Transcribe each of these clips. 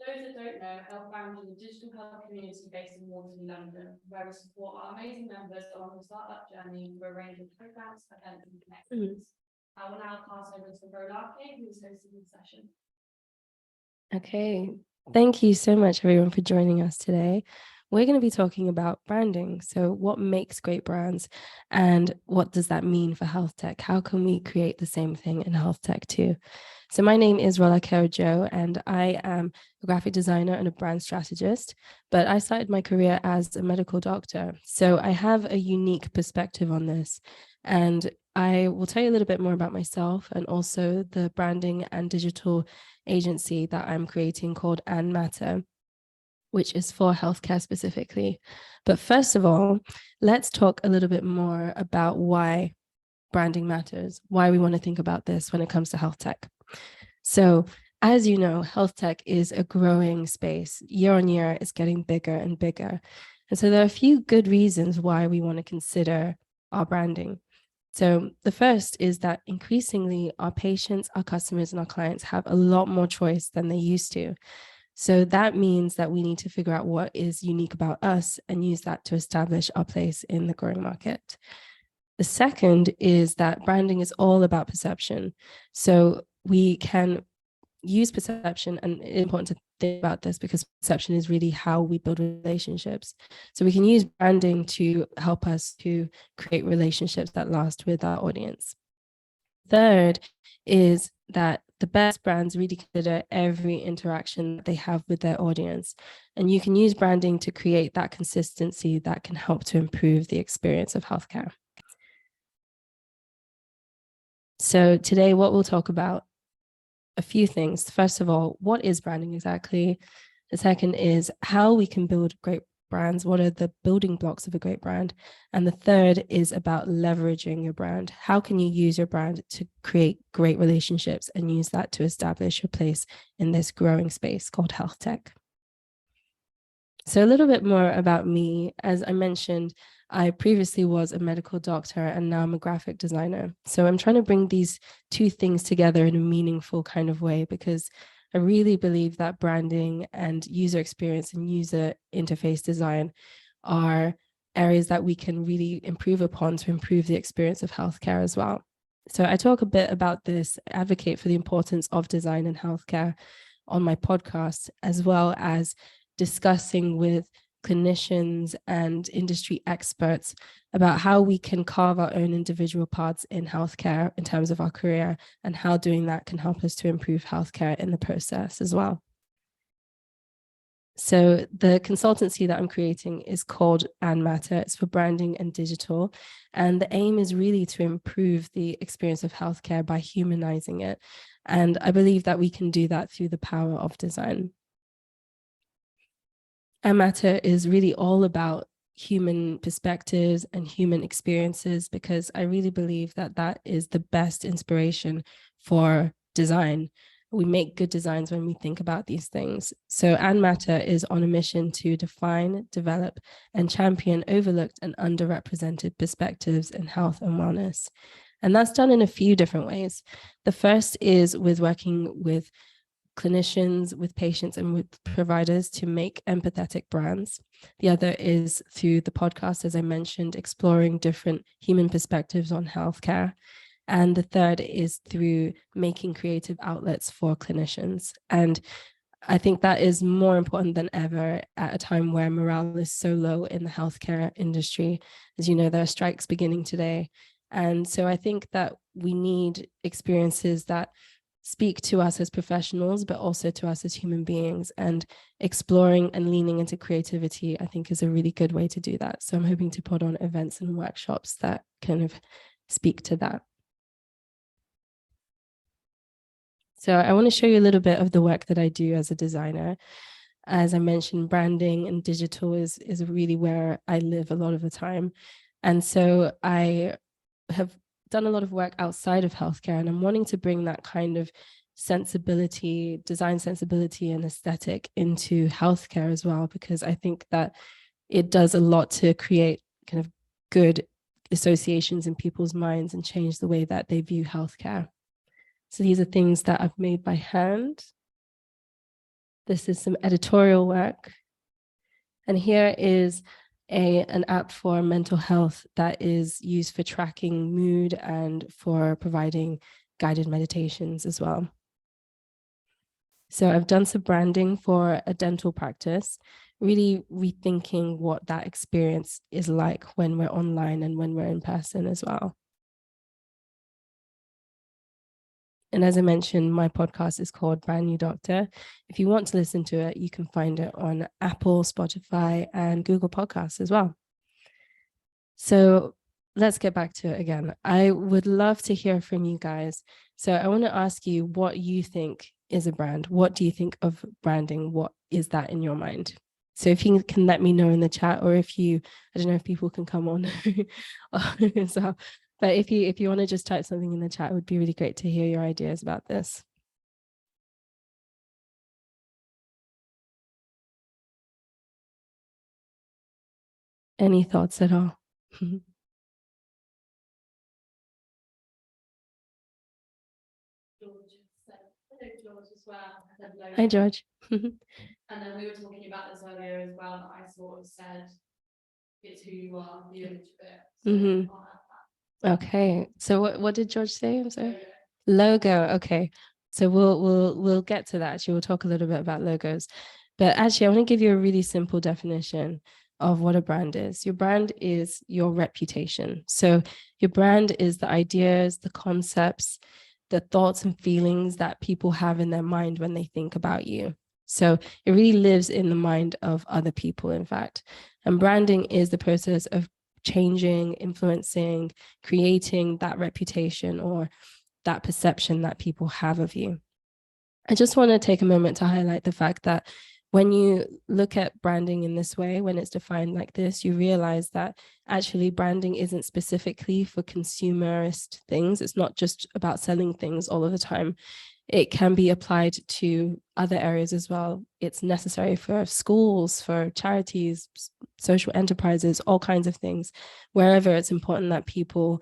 those that don't know, Health Foundry is a digital health community based in Waterloo, London, where we support our amazing members along the startup journey through a range of programs, events, and connections. I will now pass over to Rolake, who is hosting the session. Okay, thank you so much, everyone, for joining us today. We're going to be talking about branding. So what makes great brands and what does that mean for health tech? How can we create the same thing in health tech too? So my name is Rolake Ojo, and I am a graphic designer and a brand strategist, but I started my career as a medical doctor. So I have a unique perspective on this, and I will tell you a little bit more about myself and also the branding and digital agency that I'm creating called And Matter, which is for healthcare specifically. But first of all, let's talk a little bit more about why branding matters, why we want to think about this when it comes to health tech. So as you know, health tech is a growing space. Year on year, it's getting bigger and bigger. And so there are a few good reasons why we want to consider our branding. So the first is that increasingly our patients, our customers, and our clients have a lot more choice than they used to. So that means that we need to figure out what is unique about us and use that to establish our place in the growing market. The second is that branding is all about perception. So we can use perception, and it's important to think about this because perception is really how we build relationships. So we can use branding to help us to create relationships that last with our audience. Third is that the best brands really consider every interaction that they have with their audience. And you can use branding to create that consistency that can help to improve the experience of healthcare. So today, what we'll talk about, a few things. First of all, what is branding exactly? The second is how we can build great brands. What are the building blocks of a great brand? And the third is about leveraging your brand. How can you use your brand to create great relationships and use that to establish your place in this growing space called health tech? So a little bit more about me. As I mentioned, I previously was a medical doctor and now I'm a graphic designer. So I'm trying to bring these two things together in a meaningful kind of way, because I really believe that branding and user experience and user interface design are areas that we can really improve upon to improve the experience of healthcare as well. So I talk a bit about this, advocate for the importance of design in healthcare on my podcast, as well as discussing with clinicians and industry experts about how we can carve our own individual paths in healthcare in terms of our career, and how doing that can help us to improve healthcare in the process as well. So the consultancy that I'm creating is called And Matter. It's for branding and digital. And the aim is really to improve the experience of healthcare by humanizing it. And I believe that we can do that through the power of design. And Matter is really all about human perspectives and human experiences, because I really believe that that is the best inspiration for design. We make good designs when we think about these things. So And Matter is on a mission to define, develop, and champion overlooked and underrepresented perspectives in health and wellness. And that's done in a few different ways. The first is with working with clinicians, with patients, and with providers to make empathetic brands. The other is through the podcast, as I mentioned, exploring different human perspectives on healthcare. And the third is through making creative outlets for clinicians. And I think that is more important than ever at a time where morale is so low in the healthcare industry. As you know, there are strikes beginning today. And so I think that we need experiences that speak to us as professionals, but also to us as human beings. And exploring and leaning into creativity, I think, is a really good way to do that. So I'm hoping to put on events and workshops that kind of speak to that. So I want to show you a little bit of the work that I do as a designer. As I mentioned, branding and digital is really where I live a lot of the time. And so I have done a lot of work outside of healthcare, and I'm wanting to bring that kind of sensibility, design sensibility and aesthetic into healthcare as well, because I think that it does a lot to create kind of good associations in people's minds and change the way that they view healthcare. So these are things that I've made by hand. This is some editorial work. And here is an app for mental health that is used for tracking mood and for providing guided meditations as well. So I've done some branding for a dental practice, really rethinking what that experience is like when we're online and when we're in person as well. And as I mentioned, my podcast is called Brand New Doctor. If you want to listen to it, you can find it on Apple, Spotify, and Google Podcasts as well. So let's get back to it again. I would love to hear from you guys. So I want to ask you what you think is a brand. What do you think of branding? What is that in your mind? So if you can let me know in the chat, or if you, I don't know if people can come on. So, but if you want to just type something in the chat, it would be really great to hear your ideas about this. Any thoughts at all? George as well. Hi, George. And then we were talking about this earlier as well, that I sort of said, it's who you are, the image of it. So I'll add that. Okay. So what did George say? I'm sorry. Logo. Okay. So we'll get to that. Actually, we'll talk a little bit about logos. But actually, I want to give you a really simple definition of what a brand is. Your brand is your reputation. So your brand is the ideas, the concepts, the thoughts and feelings that people have in their mind when they think about you. So it really lives in the mind of other people, in fact. And branding is the process of changing, influencing, creating that reputation or that perception that people have of you. I just want to take a moment to highlight the fact that when you look at branding in this way, when it's defined like this, you realize that actually branding isn't specifically for consumerist things. It's not just about selling things all of the time. It can be applied to other areas as well. It's necessary for schools, for charities, social enterprises, all kinds of things, wherever it's important that people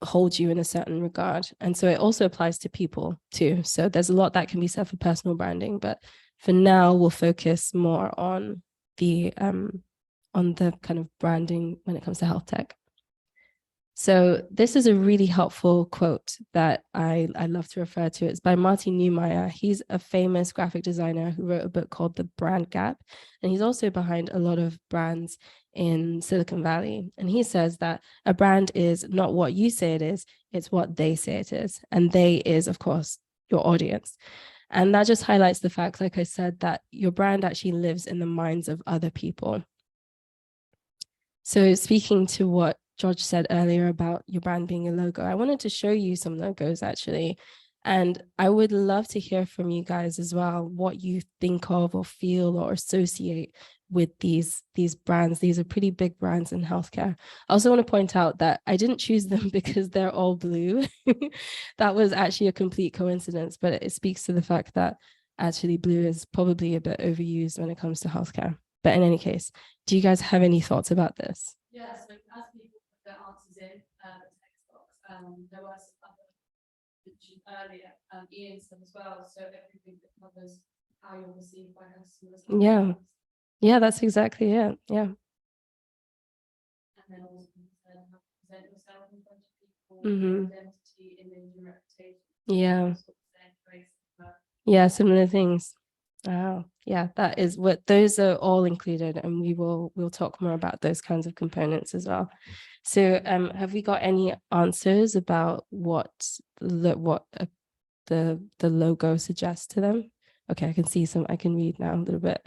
hold you in a certain regard. And so it also applies to people too. So there's a lot that can be said for personal branding, but for now we'll focus more on the kind of branding when it comes to health tech. So this is a really helpful quote that I love to refer to. It's by Martin Neumeier. He's a famous graphic designer who wrote a book called The Brand Gap. And he's also behind a lot of brands in Silicon Valley. And he says that a brand is not what you say it is, it's what they say it is. And they is, of course, your audience. And that just highlights the fact, like I said, that your brand actually lives in the minds of other people. So speaking to what George said earlier about your brand being a logo, I wanted to show you some logos actually. And I would love to hear from you guys as well, what you think of or feel or associate with these brands. These are pretty big brands in healthcare. I also want to point out that I didn't choose them because they're all blue. That was actually a complete coincidence, but it speaks to the fact that actually blue is probably a bit overused when it comes to healthcare. But in any case, do you guys have any thoughts about this? Yeah, so as people put their answers in the text box, there were some other mentioned earlier, Ian said as well, so everything that covers how you're perceived by customers. Yeah. Yeah, that's exactly it. Yeah. And then also said how to present yourself in front of people, Mhm. identity, image, and reputation. Yeah. Sort of same place, Yeah, similar things. Oh, yeah, that is what those are all included, and we'll talk more about those kinds of components as well. So, have we got any answers about what the logo suggests to them? Okay, I can see some. I can read now a little bit.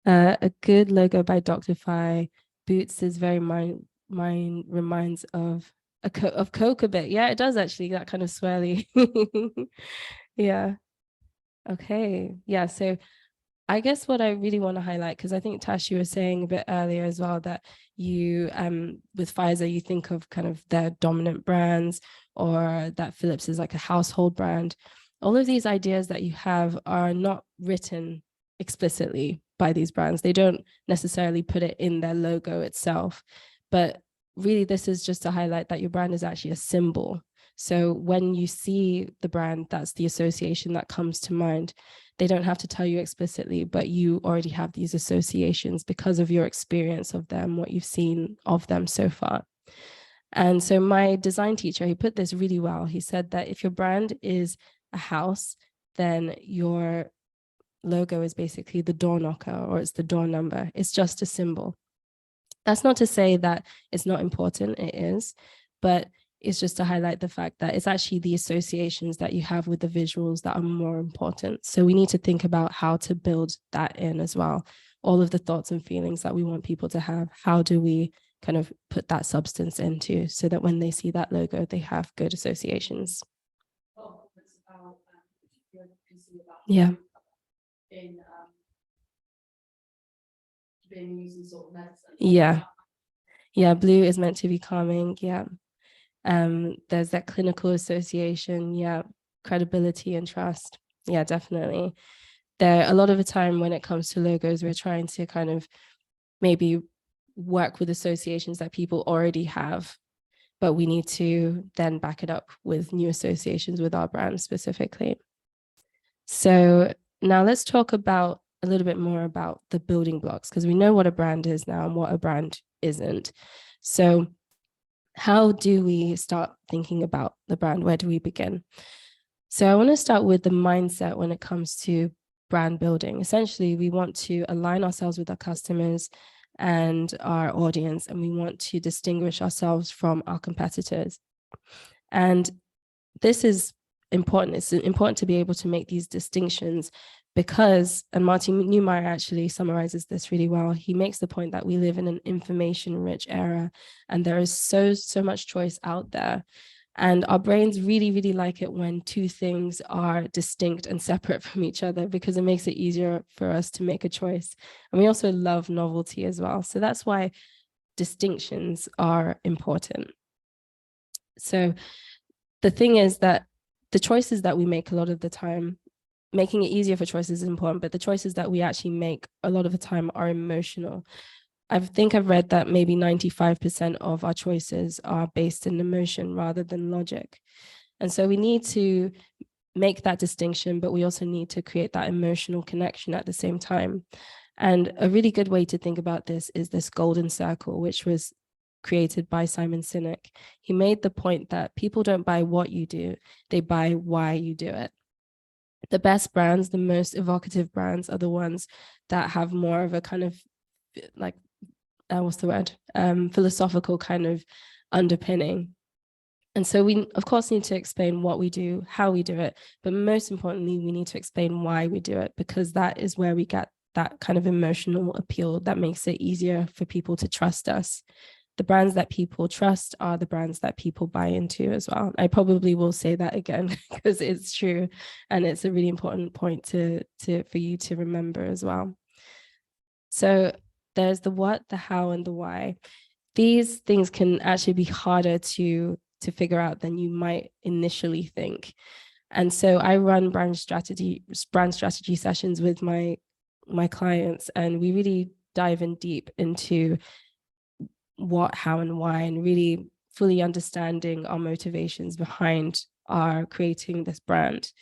A good logo by Dr. Fi. Boots is very mine reminds of of Coke a bit. Yeah, it does actually. That kind of swirly. Yeah. Okay. Yeah. So I guess what I really want to highlight, because I think Tash, you were saying a bit earlier as well that you with Pfizer, you think of kind of their dominant brands, or that Philips is like a household brand. All of these ideas that you have are not written explicitly by these brands. They don't necessarily put it in their logo itself, but really this is just to highlight that your brand is actually a symbol. So when you see the brand, that's the association that comes to mind. They don't have to tell you explicitly, but you already have these associations because of your experience of them, what you've seen of them so far. And so my design teacher, he put this really well. He said that if your brand is a house, then your logo is basically the door knocker, or it's the door number. It's just a symbol. That's not to say that it's not important, it is, but it's just to highlight the fact that it's actually the associations that you have with the visuals that are more important. So we need to think about how to build that in as well. All of the thoughts and feelings that we want people to have, how do we kind of put that substance into so that when they see that logo, they have good associations. Yeah. Being used in sort of medicine. Yeah, blue is meant to be calming. Yeah. There's that clinical association. Yeah. Credibility and trust. Yeah, definitely. There, a lot of the time when it comes to logos, we're trying to kind of maybe work with associations that people already have, but we need to then back it up with new associations with our brand specifically. So now let's talk about a little bit more about the building blocks, because we know what a brand is now and what a brand isn't. So how do we start thinking about the brand? Where do we begin? So I want to start with the mindset when it comes to brand building. Essentially, we want to align ourselves with our customers and our audience, and we want to distinguish ourselves from our competitors. And this is important. It's important to be able to make these distinctions because, and Martin Neumeyer actually summarizes this really well. He makes the point that we live in an information-rich era, and there is so much choice out there. And our brains really, really like it when two things are distinct and separate from each other, because it makes it easier for us to make a choice. And we also love novelty as well. So that's why distinctions are important. So the thing is that the choices that we make a lot of the time, making it easier for choices is important, but the choices that we actually make a lot of the time are emotional. I think I've read that maybe 95% of our choices are based in emotion rather than logic. And so we need to make that distinction, but we also need to create that emotional connection at the same time. And a really good way to think about this is this golden circle, which was created by Simon Sinek. He made the point that people don't buy what you do, they buy why you do it. The best brands, the most evocative brands, are the ones that have more of a kind of like, what's the word? Philosophical kind of underpinning. And so we, of course, need to explain what we do, how we do it, but most importantly, we need to explain why we do it, because that is where we get that kind of emotional appeal that makes it easier for people to trust us. The brands that people trust are the brands that people buy into as well. I probably will say that again because it's true, and it's a really important point for you to remember as well. So there's the what, the how, and the why. These things can actually be harder to figure out than you might initially think. And so I run brand strategy sessions with my clients, and we really dive in deep into what, how, and why, and really fully understanding our motivations behind our creating this brand.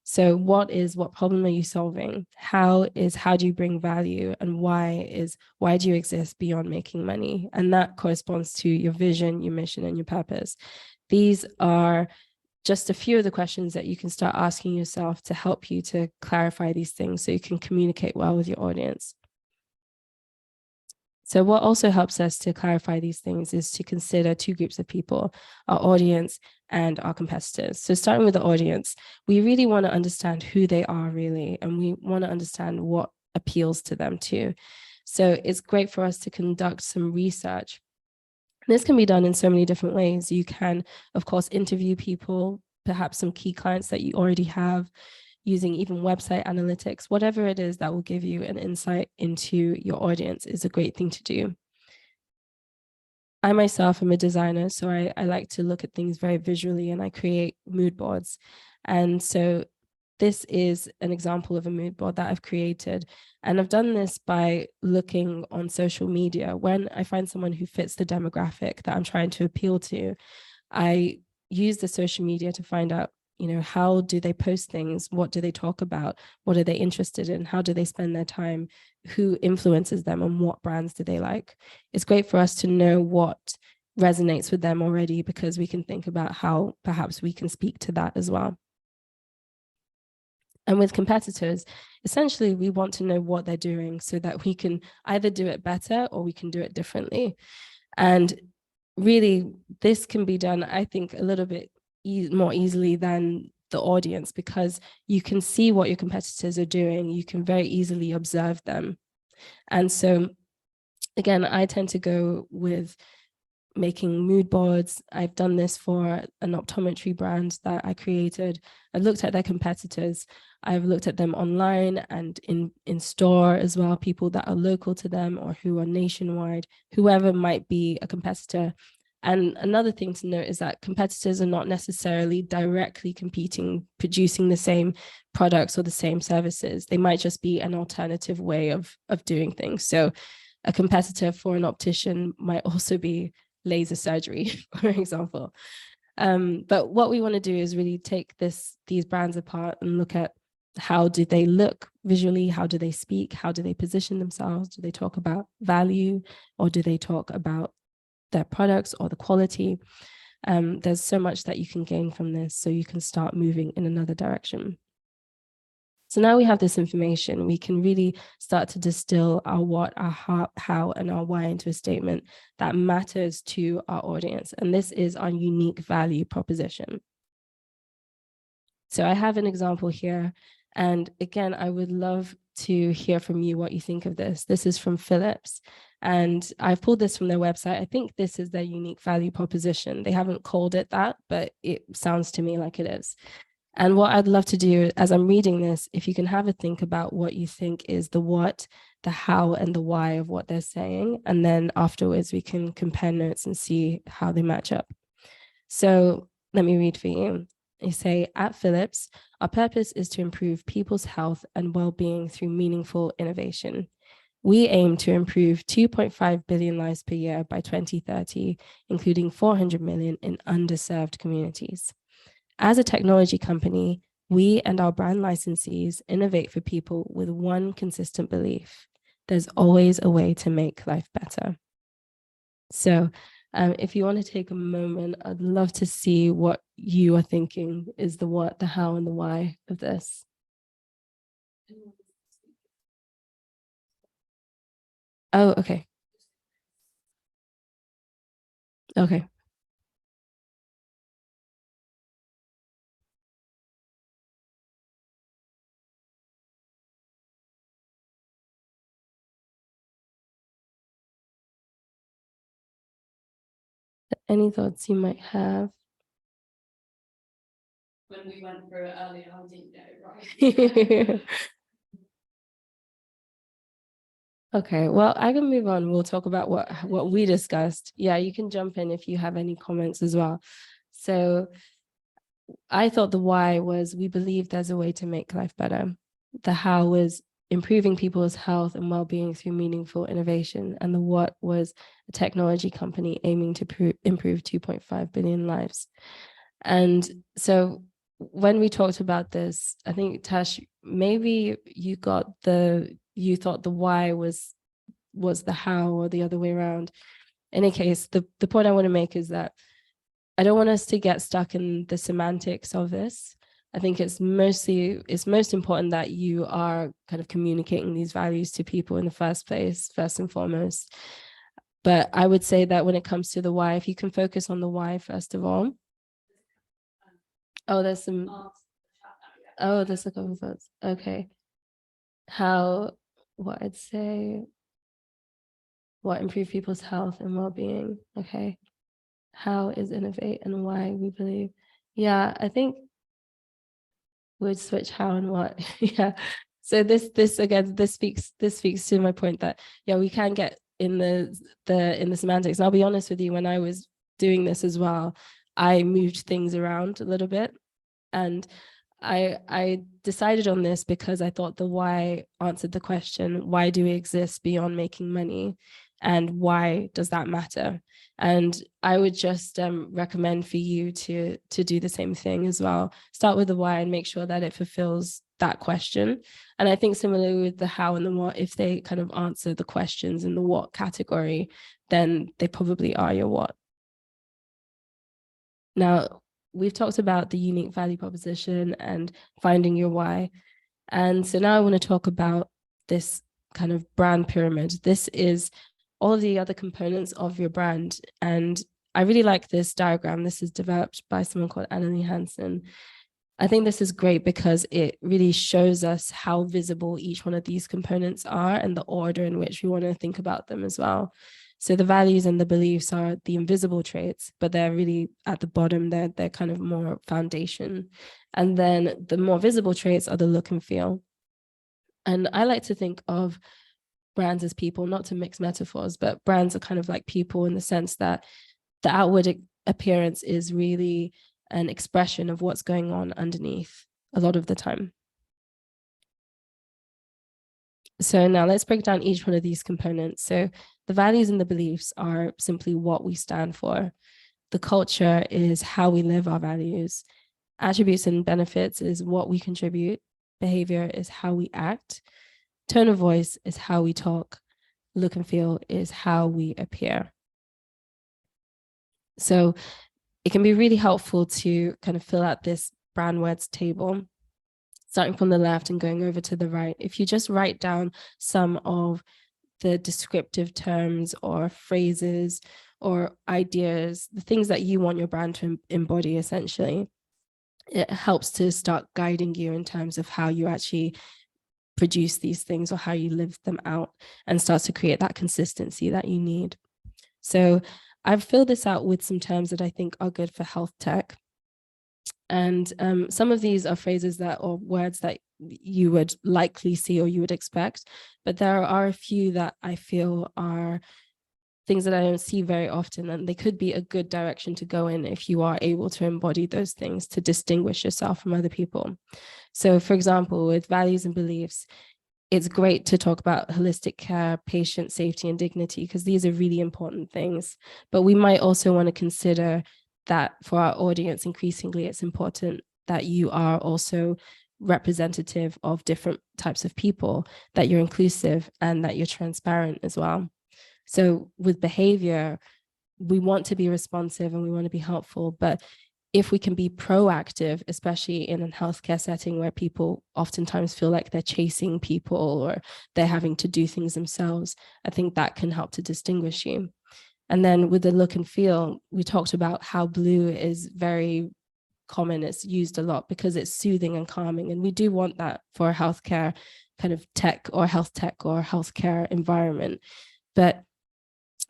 So what problem are you solving? How do you bring value? And why do you exist beyond making money? And that corresponds to your vision, your mission, and your purpose. These are just a few of the questions that you can start asking yourself to help you to clarify these things so you can communicate well with your audience. So what also helps us to clarify these things is to consider two groups of people, our audience and our competitors. So starting with the audience, we really want to understand who they are really, and we want to understand what appeals to them too. So it's great for us to conduct some research. This can be done in so many different ways. You can, of course, interview people, perhaps some key clients that you already have, using even website analytics, whatever it is that will give you an insight into your audience is a great thing to do. I myself am a designer, so I like to look at things very visually, and I create mood boards. And so this is an example of a mood board that I've created. And I've done this by looking on social media. When I find someone who fits the demographic that I'm trying to appeal to, I use the social media to find out, how do they post things? What do they talk about? What are they interested in? How do they spend their time? Who influences them, and what brands do they like? It's great for us to know what resonates with them already, because we can think about how perhaps we can speak to that as well. And with competitors, essentially, we want to know what they're doing so that we can either do it better or we can do it differently. And really, this can be done, I think, a little bit more easily than the audience, because you can see what your competitors are doing. You can very easily observe them. And so, again, I tend to go with making mood boards. I've done this for an optometry brand that I created. I looked at their competitors. I've looked at them online and in store as well, people that are local to them or who are nationwide, whoever might be a competitor. And another thing to note is that competitors are not necessarily directly competing, producing the same products or the same services. They might just be an alternative way of doing things. So a competitor for an optician might also be laser surgery, for example. But what we want to do is really take these brands apart and look at how do they look visually, how do they speak, how do they position themselves, do they talk about value, or do they talk about their products or the quality? There's so much that you can gain from this, so you can start moving in another direction. So now we have this information, we can really start to distill our what, our how, and our why into a statement that matters to our audience. And this is our unique value proposition. So I have an example here. And again, I would love to hear from you what you think of this. This is from Philips. And I've pulled this from their website. I think this is their unique value proposition. They haven't called it that, but it sounds to me like it is. And what I'd love to do as I'm reading this, if you can have a think about what you think is the what, the how, and the why of what they're saying. And then afterwards, we can compare notes and see how they match up. So let me read for you. They say, at Philips, our purpose is to improve people's health and well-being through meaningful innovation. We aim to improve 2.5 billion lives per year by 2030, including 400 million in underserved communities. As a technology company, we and our brand licensees innovate for people with one consistent belief: there's always a way to make life better. So if you want to take a moment, I'd love to see what you are thinking is the what, the how, and the why of this. Oh, okay. Okay. Any thoughts you might have? When we went through it earlier, I didn't know, right? Okay, well, I can move on. We'll talk about what we discussed. Yeah, you can jump in if you have any comments as well. So I thought the why was we believe there's a way to make life better. The how was improving people's health and well-being through meaningful innovation. And the what was a technology company aiming to improve 2.5 billion lives. And so when we talked about this, I think, Tash, maybe you thought the why was the how, or the other way around. In any case, the point I want to make is that I don't want us to get stuck in the semantics of this. I think it's most important that you are kind of communicating these values to people in the first place, first and foremost. But I would say that when it comes to the why, if you can focus on the why, first of all. Oh, there's a couple of thoughts. Okay. What I'd say, what improve people's health and well-being. Okay. How is innovate and why we believe. Yeah, I think we'd switch how and what. Yeah. So this again, this speaks to my point that, yeah, we can get in the semantics. And I'll be honest with you, when I was doing this as well, I moved things around a little bit. And I decided on this because I thought the why answered the question, why do we exist beyond making money? and why does that matter? And I would just recommend for you to do the same thing as well. Start with the why and make sure that it fulfills that question. And I think similarly with the how and the what, if they kind of answer the questions in the what category, then they probably are your what. Now, we've talked about the unique value proposition and finding your why. And so now I want to talk about this kind of brand pyramid. This is all of the other components of your brand. And I really like this diagram. This is developed by someone called Annalie Hansen. I think this is great because it really shows us how visible each one of these components are and the order in which we want to think about them as well. So the values and the beliefs are the invisible traits, but they're really at the bottom. They're kind of more foundation. And then the more visible traits are the look and feel. And I like to think of brands as people, not to mix metaphors, but brands are kind of like people in the sense that the outward appearance is really an expression of what's going on underneath a lot of the time. So now let's break down each one of these components. So the values and the beliefs are simply what we stand for. The culture is how we live our values. Attributes and benefits is what we contribute. Behavior is how we act. Tone of voice is how we talk. Look and feel is how we appear. So it can be really helpful to kind of fill out this brand words table, starting from the left and going over to the right. If you just write down some of the descriptive terms or phrases or ideas, the things that you want your brand to embody, essentially, it helps to start guiding you in terms of how you actually produce these things or how you live them out, and starts to create that consistency that you need. So I've filled this out with some terms that I think are good for health tech. And some of these are phrases that or words that you would likely see or you would expect, but there are a few that I feel are things that I don't see very often, and they could be a good direction to go in if you are able to embody those things to distinguish yourself from other people. So for example, with values and beliefs, it's great to talk about holistic care, patient safety, and dignity, because these are really important things. But we might also want to consider that for our audience, increasingly, it's important that you are also representative of different types of people, that you're inclusive, and that you're transparent as well. So with behavior, we want to be responsive and we want to be helpful, but if we can be proactive, especially in a healthcare setting where people oftentimes feel like they're chasing people or they're having to do things themselves, I think that can help to distinguish you. And then with the look and feel, we talked about how blue is very common. It's used a lot because it's soothing and calming. And we do want that for a healthcare kind of tech or health tech or healthcare environment. But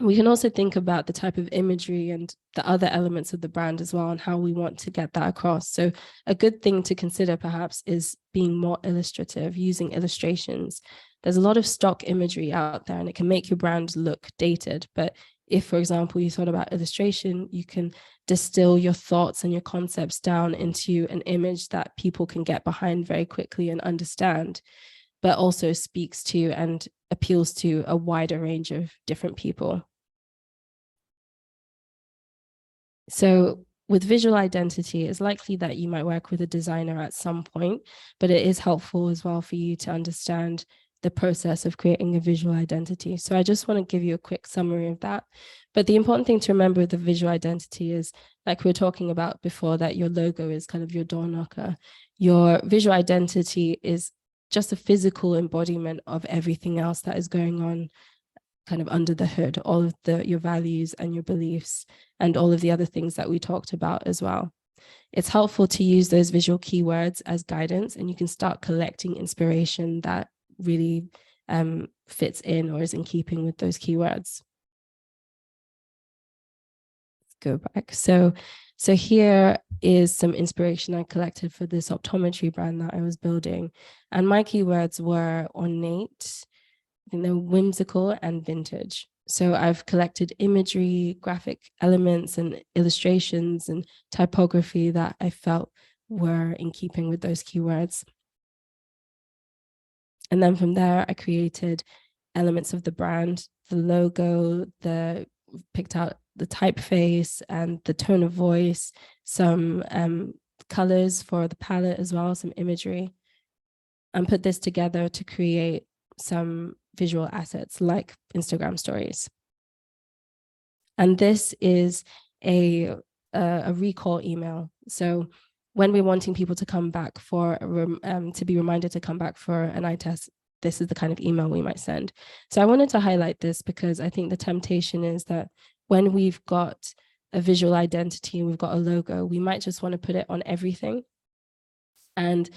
we can also think about the type of imagery and the other elements of the brand as well, and how we want to get that across. So a good thing to consider perhaps is being more illustrative, using illustrations. There's a lot of stock imagery out there and it can make your brand look dated. But if, for example, you thought about illustration, you can distill your thoughts and your concepts down into an image that people can get behind very quickly and understand, but also speaks to and appeals to a wider range of different people. So with visual identity, it's likely that you might work with a designer at some point, but it is helpful as well for you to understand the process of creating a visual identity. So I just want to give you a quick summary of that. But the important thing to remember with the visual identity is, like we were talking about before, that your logo is kind of your door knocker. Your visual identity is just a physical embodiment of everything else that is going on kind of under the hood, all of your values and your beliefs and all of the other things that we talked about as well. It's helpful to use those visual keywords as guidance, and you can start collecting inspiration that really fits in or is in keeping with those keywords. Let's go back. So here is some inspiration I collected for this optometry brand that I was building. And my keywords were ornate, whimsical, and vintage. So I've collected imagery, graphic elements, and illustrations and typography that I felt were in keeping with those keywords. And then from there, I created elements of the brand the logo, picked out the typeface and the tone of voice, some colors for the palette as well, some imagery, and put this together to create some visual assets like Instagram stories. And this is a recall email. So when we're wanting people to come back to be reminded to come back for an eye test, this is the kind of email we might send. So I wanted to highlight this because I think the temptation is that when we've got a visual identity and we've got a logo, we might just want to put it on everything. And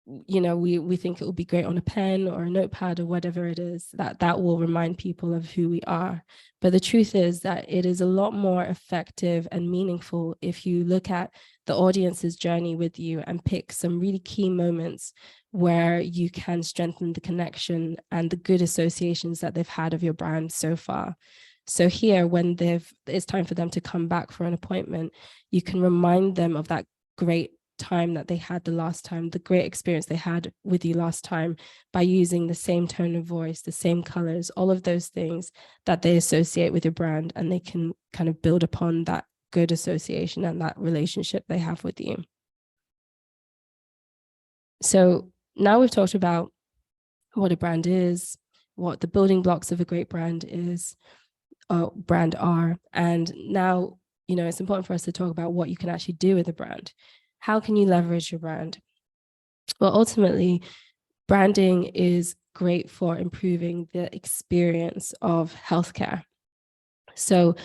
we think it will be great on a pen or a notepad or whatever it is, that will remind people of who we are. But the truth is that it is a lot more effective and meaningful if you look at the audience's journey with you and pick some really key moments where you can strengthen the connection and the good associations that they've had of your brand so far. So here, when it's time for them to come back for an appointment, you can remind them of that great time that they had the last time, the great experience they had with you last time, by using the same tone of voice, the same colors, all of those things that they associate with your brand, and they can kind of build upon that good association and that relationship they have with you. So now we've talked about what a brand is, what the building blocks of a great brand are, and now it's important for us to talk about what you can actually do with a brand. How can you leverage your brand? Well, ultimately, branding is great for improving the experience of healthcare. So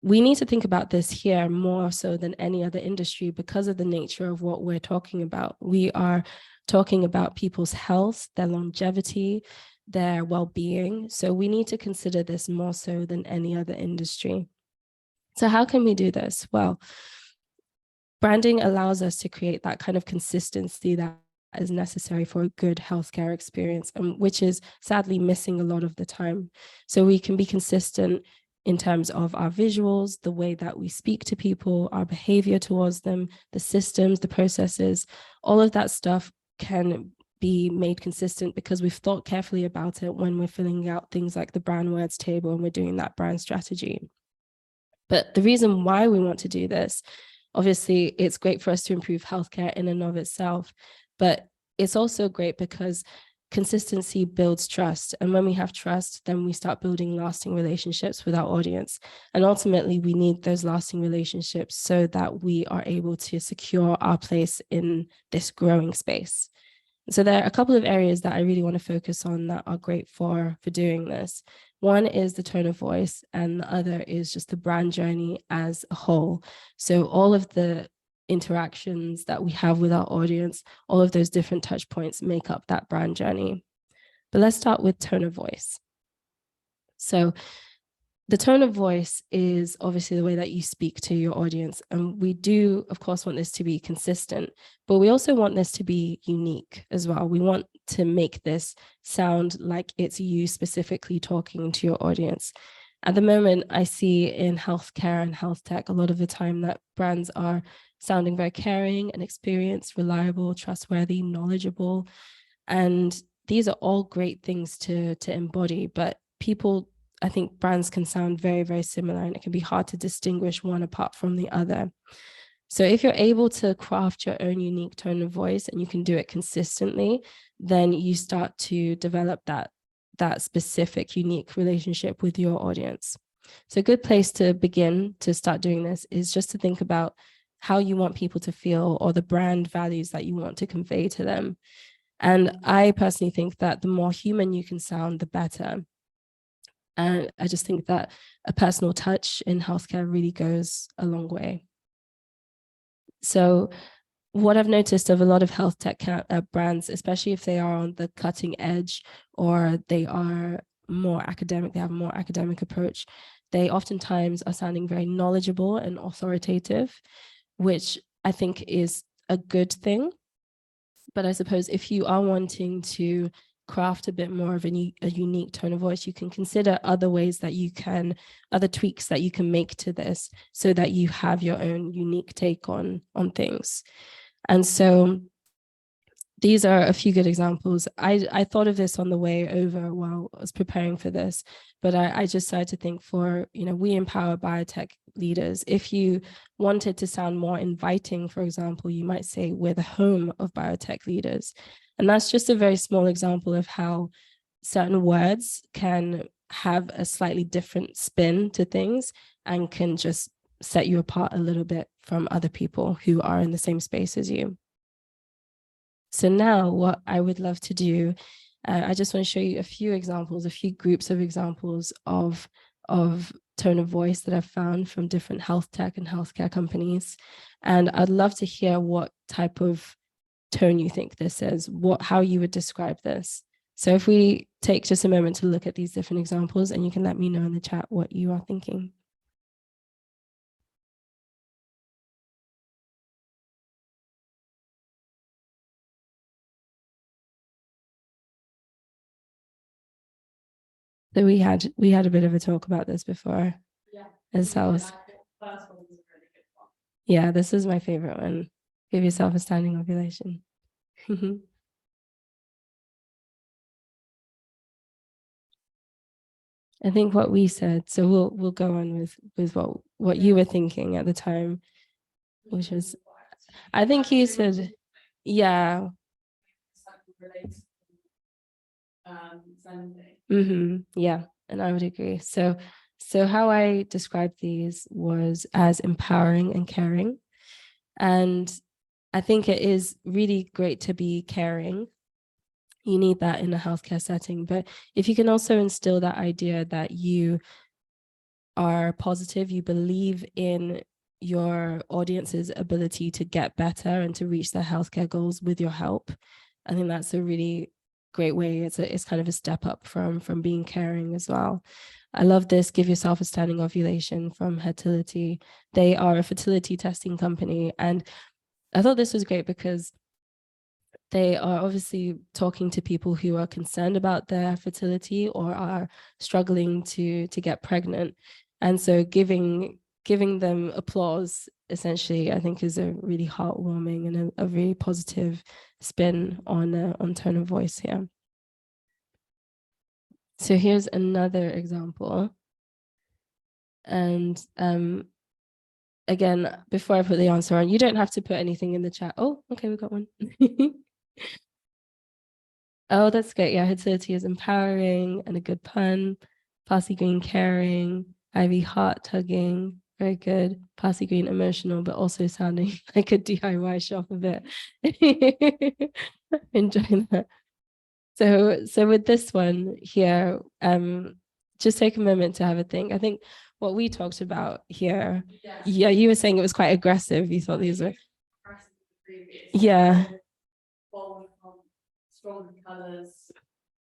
we need to think about this here more so than any other industry because of the nature of what we're talking about. We are talking about people's health, their longevity, their well-being. So we need to consider this more so than any other industry. So how can we do this? Well, branding allows us to create that kind of consistency that is necessary for a good healthcare experience, which is sadly missing a lot of the time. So we can be consistent in terms of our visuals, the way that we speak to people, our behavior towards them, the systems, the processes, all of that stuff can be made consistent because we've thought carefully about it when we're filling out things like the brand words table and we're doing that brand strategy. But the reason why we want to do this, obviously, it's great for us to improve healthcare in and of itself, but it's also great because consistency builds trust. And when we have trust, then we start building lasting relationships with our audience. And ultimately, we need those lasting relationships so that we are able to secure our place in this growing space. So there are a couple of areas that I really want to focus on that are great for doing this. One is the tone of voice, and the other is just the brand journey as a whole. So all of the interactions that we have with our audience, all of those different touch points make up that brand journey. But let's start with tone of voice. So the tone of voice is obviously the way that you speak to your audience. And we do, of course, want this to be consistent, but we also want this to be unique as well. We want to make this sound like it's you specifically talking to your audience. At the moment, I see in healthcare and health tech a lot of the time that brands are sounding very caring and experienced, reliable, trustworthy, knowledgeable. And these are all great things to embody, but I think brands can sound very, very similar, and it can be hard to distinguish one apart from the other. So if you're able to craft your own unique tone of voice and you can do it consistently, then you start to develop that specific, unique relationship with your audience. So a good place to begin to start doing this is just to think about how you want people to feel or the brand values that you want to convey to them. And I personally think that the more human you can sound, the better. And I just think that a personal touch in healthcare really goes a long way. So what I've noticed of a lot of health tech brands, especially if they are on the cutting edge or they are more academic, they have a more academic approach, they oftentimes are sounding very knowledgeable and authoritative, which I think is a good thing. But I suppose if you are wanting to craft a bit more of a unique tone of voice, you can consider other ways that you can, other tweaks that you can make to this so that you have your own unique take on things. And so these are a few good examples. I thought of this on the way over while I was preparing for this, but I just started to think for, we empower biotech leaders. If you wanted to sound more inviting, for example, you might say we're the home of biotech leaders. And that's just a very small example of how certain words can have a slightly different spin to things and can just set you apart a little bit from other people who are in the same space as you. So now what I would love to do, I just want to show you a few examples, a few groups of examples of tone of voice that I've found from different health tech and healthcare companies. And I'd love to hear what type of tone you think this is, how you would describe this. So if we take just a moment to look at these different examples, and you can let me know in the chat what you are thinking. So we had a bit of a talk about this before. Yeah. As cells. Yeah, this is my favorite one. Give yourself a standing ovulation. I think what we said, so we'll go on with what you were thinking at the time, which was, I think you said, yeah. Yeah, and I would agree. So how I described these was as empowering and caring. And I think it is really great to be caring. You need that in a healthcare setting. But if you can also instill that idea that you are positive, you believe in your audience's ability to get better and to reach their healthcare goals with your help, I think that's a really great way. It's kind of a step up from being caring as well. I love this. Give yourself a standing ovulation from Healthtech. They are a fertility testing company, and I thought this was great because they are obviously talking to people who are concerned about their fertility or are struggling to get pregnant, and so giving them applause essentially, I think, is a really heartwarming and a really positive spin on tone of voice here. So here's another example, and again, before I put the answer on, you don't have to put anything in the chat. Oh, okay, we got one. Oh, that's great. Yeah, fertility is empowering and a good pun. Parsley green caring, Ivy heart tugging. Very good. Parsley green emotional, but also sounding like a DIY shop a bit. Enjoying that. So with this one here, just take a moment to have a think. I think what we talked about here, yeah, you were saying it was quite aggressive. You thought these were, yeah. Strong colors,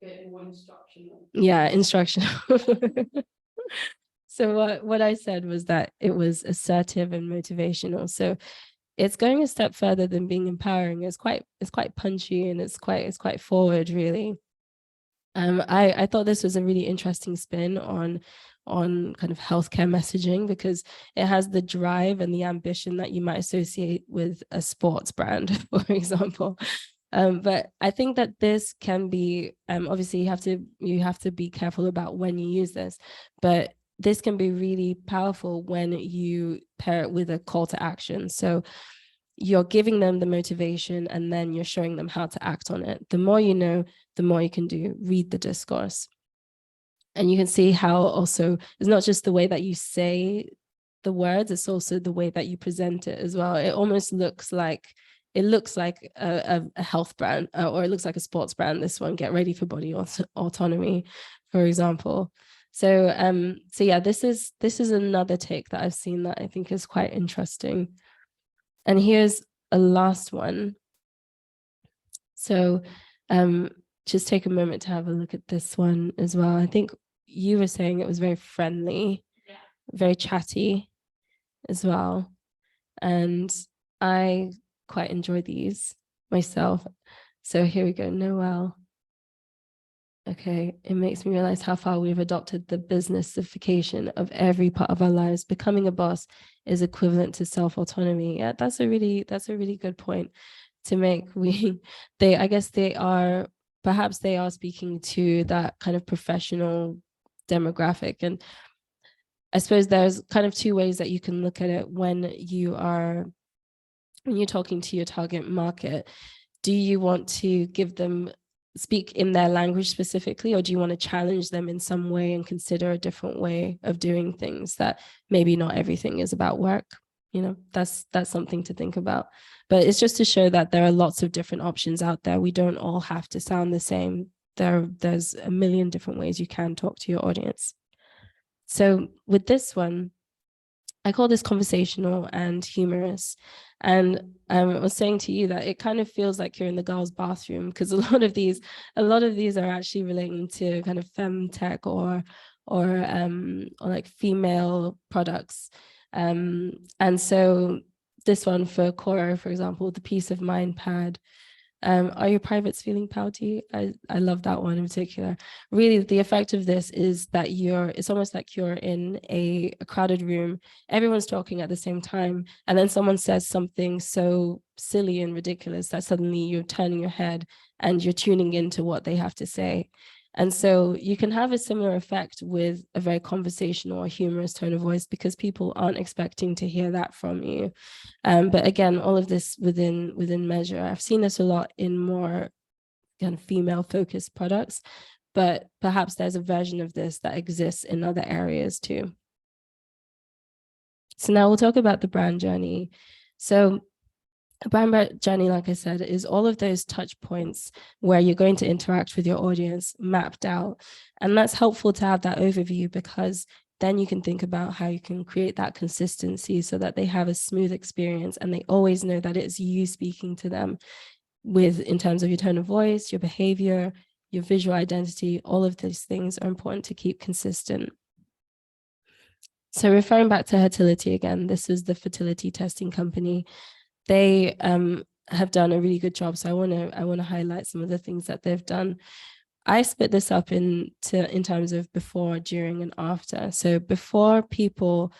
bit more instructional. Yeah, instructional. So what I said was that it was assertive and motivational. So it's going a step further than being empowering. It's quite punchy, and it's quite forward, really. I thought this was a really interesting spin on kind of healthcare messaging, because it has the drive and the ambition that you might associate with a sports brand, for example. But I think that this can be, obviously you have to be careful about when you use this, but this can be really powerful when you pair it with a call to action. So you're giving them the motivation, and then you're showing them how to act on it. The more you know, the more you can do. Read the discourse. And you can see how also it's not just the way that you say the words, it's also the way that you present it as well. It almost looks like a health brand, or it looks like a sports brand. This one, get ready for body autonomy, for example. So yeah, this is another take that I've seen that I think is quite interesting. And here's a last one. So just take a moment to have a look at this one as well. I think you were saying it was very friendly, yeah, very chatty as well. And I quite enjoy these myself. So here we go, Noel. Okay, it makes me realize how far we've adopted the businessification of every part of our lives. Becoming a boss is equivalent to self-autonomy. Yeah, that's a really good point. to make. I guess perhaps they are speaking to that kind of professional demographic. And I suppose there's kind of two ways that you can look at it when you're talking to your target market. Do you want to speak in their language specifically, or do you want to challenge them in some way and consider a different way of doing things, that maybe not everything is about work? That's something to think about. But it's just to show that there are lots of different options out there. We don't all have to sound the same. There's a million different ways you can talk to your audience. So with this one, I call this conversational and humorous. And I was saying to you that it kind of feels like you're in the girls' bathroom, because a lot of these are actually relating to kind of femtech or like female products. And so this one for Cora, for example, the peace of mind pad. Are your privates feeling pouty? I love that one in particular. Really, the effect of this is that it's almost like you're in a crowded room, everyone's talking at the same time, and then someone says something so silly and ridiculous that suddenly you're turning your head and you're tuning into what they have to say. And so you can have a similar effect with a very conversational or humorous tone of voice, because people aren't expecting to hear that from you. But again, all of this within measure. I've seen this a lot in more kind of female-focused products, but perhaps there's a version of this that exists in other areas too. So now we'll talk about the brand journey. So a brand journey, like I said, is all of those touch points where you're going to interact with your audience mapped out. And that's helpful to have that overview, because then you can think about how you can create that consistency so that they have a smooth experience and they always know that it's you speaking to them, in terms of your tone of voice, your behavior, your visual identity. All of these things are important to keep consistent. So referring back to Healthtech again, this is the fertility testing company. They have done a really good job. So I want to highlight some of the things that they've done. I split this up in terms of before, during, and after. So before people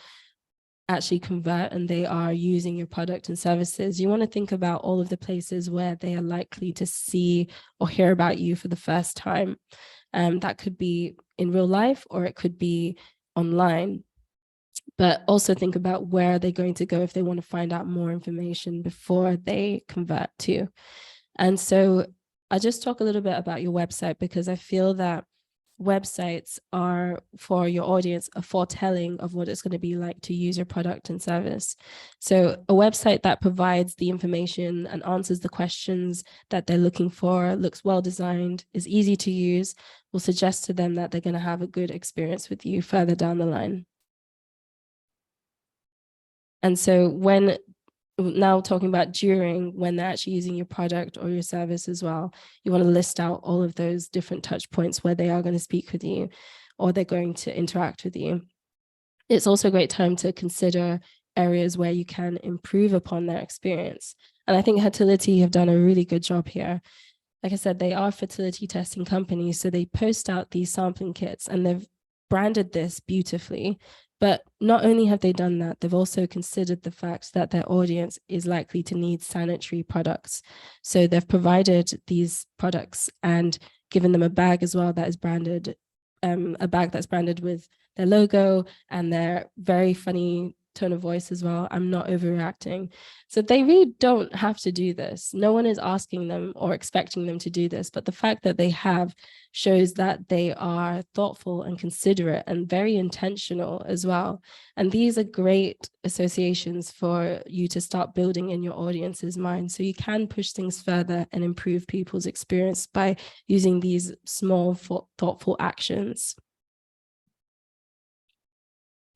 actually convert and they are using your product and services, you want to think about all of the places where they are likely to see or hear about you for the first time. That could be in real life, or it could be online. But also think about where they're going to go if they want to find out more information before they convert to. And so I'll just talk a little bit about your website, because I feel that websites are, for your audience, a foretelling of what it's going to be like to use your product and service. So a website that provides the information and answers the questions that they're looking for, looks well designed, is easy to use, will suggest to them that they're going to have a good experience with you further down the line. And so now talking about during, when they're actually using your product or your service as well, you want to list out all of those different touch points where they are going to speak with you or they're going to interact with you. It's also a great time to consider areas where you can improve upon their experience. And I think Healthtech have done a really good job here. Like I said, they are a fertility testing company, so they post out these sampling kits and they've branded this beautifully. But not only have they done that, they've also considered the fact that their audience is likely to need sanitary products. So they've provided these products and given them a bag as well that is branded, a bag that's branded with their logo and their very funny tone of voice as well. I'm not overreacting. So they really don't have to do this. No one is asking them or expecting them to do this, but the fact that they have shows that they are thoughtful and considerate and very intentional as well. And these are great associations for you to start building in your audience's mind. So you can push things further and improve people's experience by using these small, thoughtful actions.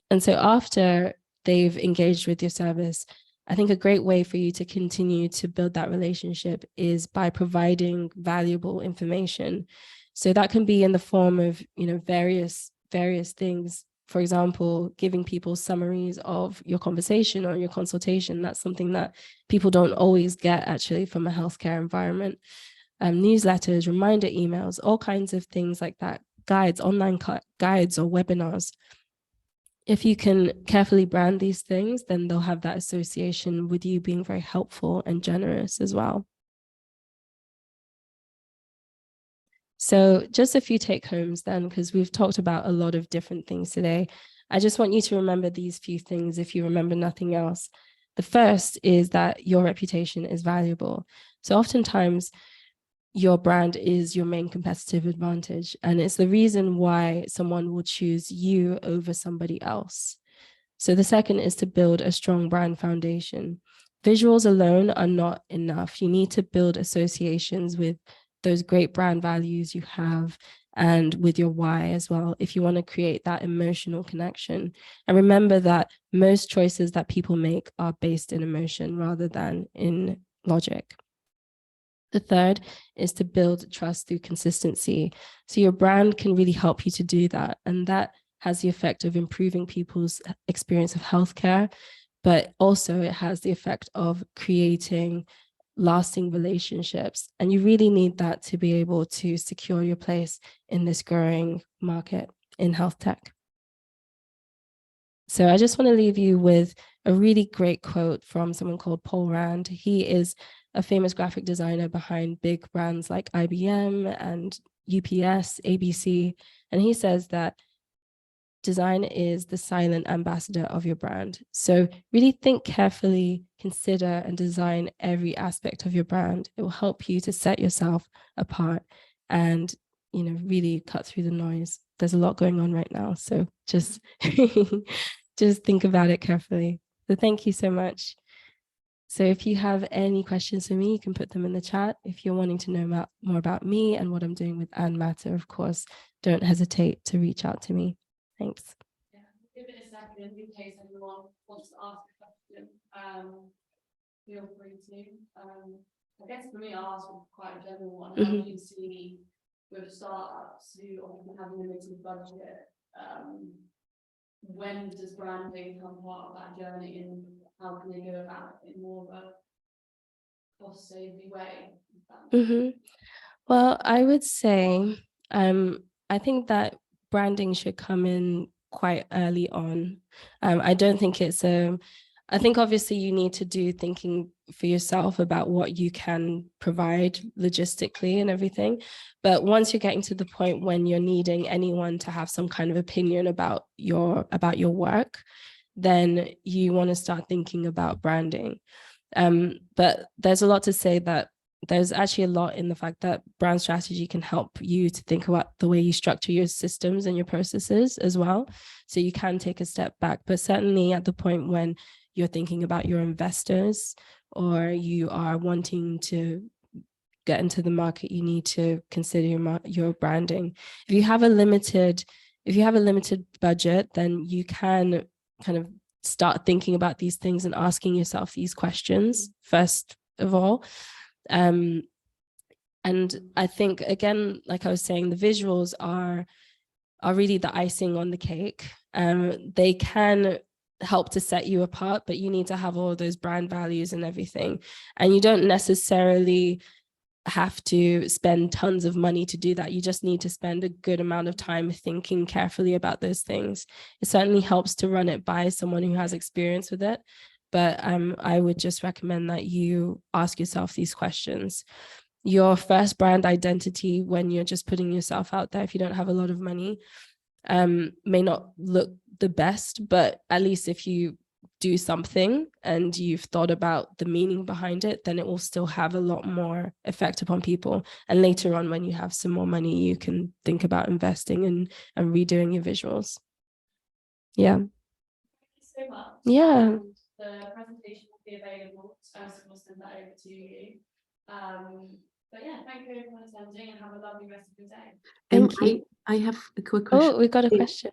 And so after they've engaged with your service, I think a great way for you to continue to build that relationship is by providing valuable information. So that can be in the form of, various things. For example, giving people summaries of your conversation or your consultation. That's something that people don't always get actually from a healthcare environment. Newsletters, reminder emails, all kinds of things like that, guides, online guides or webinars. If you can carefully brand these things, then they'll have that association with you being very helpful and generous as well. So just a few take homes then, because we've talked about a lot of different things today. I just want you to remember these few things if you remember nothing else. The first is that your reputation is valuable. So oftentimes your brand is your main competitive advantage, and it's the reason why someone will choose you over somebody else. So the second is to build a strong brand foundation. Visuals alone are not enough. You need to build associations with those great brand values you have and with your why as well, if you want to create that emotional connection. And remember that most choices that people make are based in emotion rather than in logic. The third is to build trust through consistency. So your brand can really help you to do that. And that has the effect of improving people's experience of healthcare, but also it has the effect of creating lasting relationships. And you really need that to be able to secure your place in this growing market in health tech. So I just want to leave you with a really great quote from someone called Paul Rand. He is a famous graphic designer behind big brands like IBM and UPS, ABC. And he says that design is the silent ambassador of your brand. So really think carefully, consider and design every aspect of your brand. It will help you to set yourself apart and, you know, really cut through the noise. There's a lot going on right now. So just, just think about it carefully. So thank you so much. So if you have any questions for me, you can put them in the chat. If you're wanting to know more about me and what I'm doing with Ann Matter, of course, don't hesitate to reach out to me. Thanks. Yeah, give it a second in case anyone wants to ask a question. Feel free to. I guess for me, I'll ask quite a general one. How do you see with startups who often have a limited budget? When does branding become part of that journey, and how can they go about it in more of a cost-saving way? Well, I would say, I think that branding should come in quite early on. I don't think it's I think obviously you need to do thinking for yourself about what you can provide logistically and everything. But once you're getting to the point when you're needing anyone to have some kind of opinion about your work, then you want to start thinking about branding. But there's a lot to say that there's actually a lot in the fact that brand strategy can help you to think about the way you structure your systems and your processes as well. So you can take a step back, but certainly at the point when you're thinking about your investors or you are wanting to get into the market, you need to consider your branding. If you have a limited budget, then you can kind of start thinking about these things and asking yourself these questions first of all. And I think, again, like I was saying, the visuals are really the icing on the cake. They can help to set you apart, but you need to have all those brand values and everything. And you don't necessarily have to spend tons of money to do that. You just need to spend a good amount of time thinking carefully about those things. It certainly helps to run it by someone who has experience with it. But I would just recommend that you ask yourself these questions. Your first brand identity, when you're just putting yourself out there, if you don't have a lot of money, may not look the best, but at least if you do something and you've thought about the meaning behind it, then it will still have a lot more effect upon people. And later on, when you have some more money, you can think about investing and redoing your visuals. Yeah. Thank you so much. Yeah. The presentation will be available, so we'll send that over to you. But yeah, thank you everyone for attending and have a lovely rest of your day. Thank you. I have a quick question. Oh, we got a question.